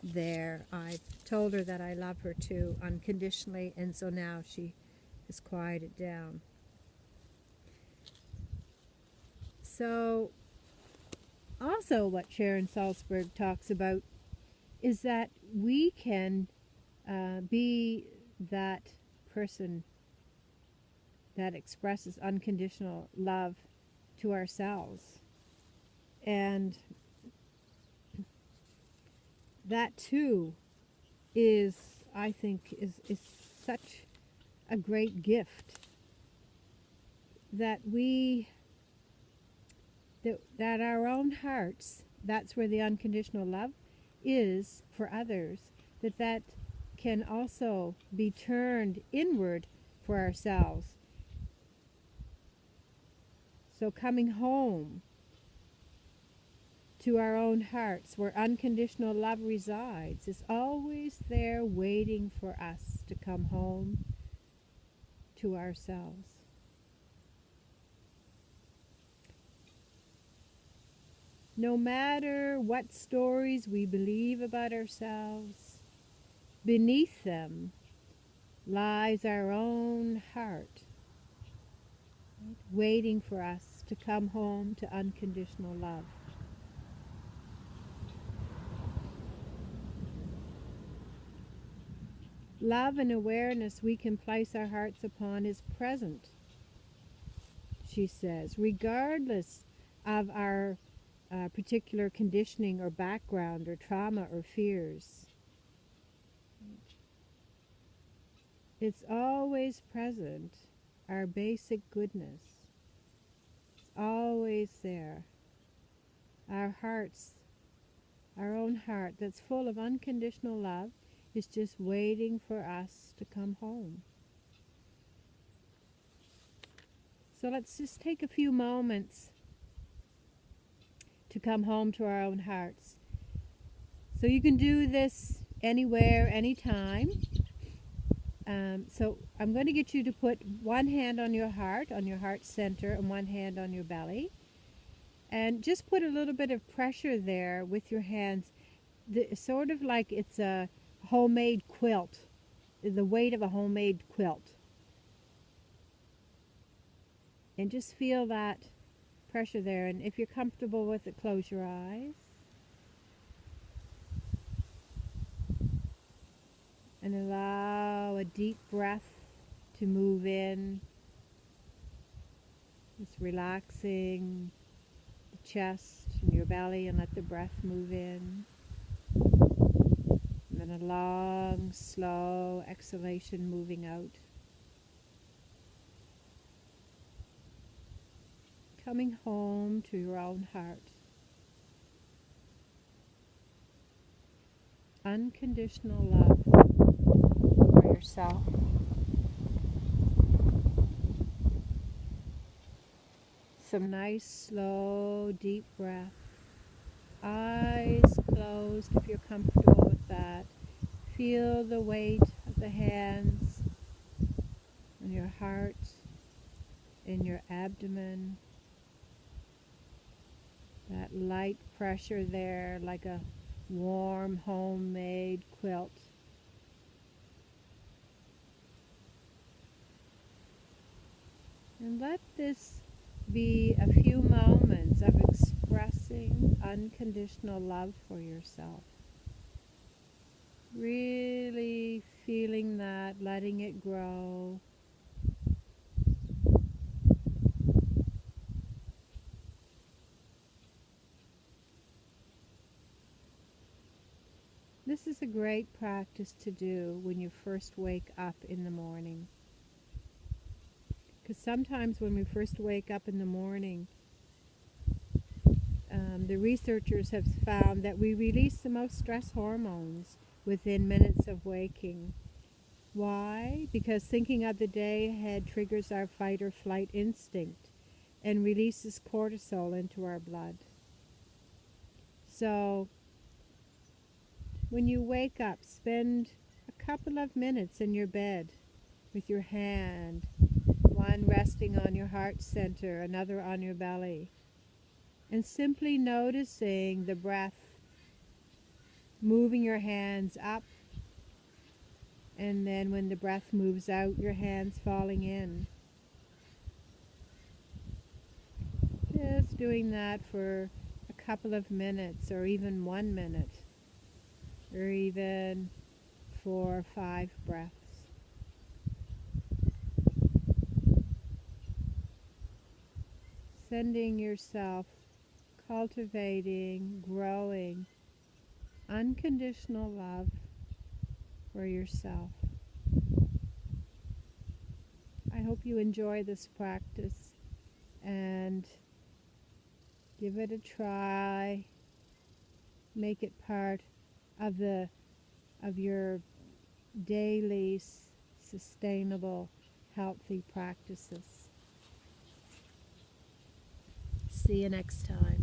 there. I've told her that I love her too, unconditionally, and so now she has quieted down. So, also what Sharon Salzberg talks about is that we can be that person that expresses unconditional love to ourselves. And that too is, I think, is such a great gift that that our own hearts, that's where the unconditional love is for others, that can also be turned inward for ourselves. So coming home to our own hearts where unconditional love resides is always there waiting for us to come home to ourselves. No matter what stories we believe about ourselves, beneath them lies our own heart, right, waiting for us to come home to unconditional love. Love and awareness we can place our hearts upon is present, she says, regardless of our particular conditioning or background or trauma or fears. It's always present, our basic goodness. It's always there. Our hearts, our own heart that's full of unconditional love is just waiting for us to come home. So let's just take a few moments to come home to our own hearts. So you can do this anywhere, anytime. So I'm going to get you to put one hand on your heart center, and one hand on your belly. And just put a little bit of pressure there with your hands, sort of like it's a homemade quilt, the weight of a homemade quilt. And just feel that pressure there. And if you're comfortable with it, close your eyes. And allow a deep breath to move in. Just relaxing the chest and your belly, and let the breath move in. And then a long, slow exhalation moving out. Coming home to your own heart. Unconditional love for yourself. Some nice, slow, deep breath. Eyes closed if you're comfortable with that. Feel the weight of the hands on your heart, in your abdomen. That light pressure there, like a warm homemade quilt. And let this be a few moments of expressing unconditional love for yourself. Really feeling that, letting it grow. This is a great practice to do when you first wake up in the morning. Because sometimes when we first wake up in the morning, the researchers have found that we release the most stress hormones within minutes of waking. Why? Because thinking of the day ahead triggers our fight or flight instinct and releases cortisol into our blood. So when you wake up, spend a couple of minutes in your bed with your hand, one resting on your heart center, another on your belly, and simply noticing the breath moving your hands up, and then when the breath moves out, your hands falling in. Just doing that for a couple of minutes, or even 1 minute, or even 4 or 5 breaths. Sending yourself, cultivating, growing, unconditional love for yourself. I hope you enjoy this practice and give it a try. Make it part of your daily sustainable, healthy practices. See you next time.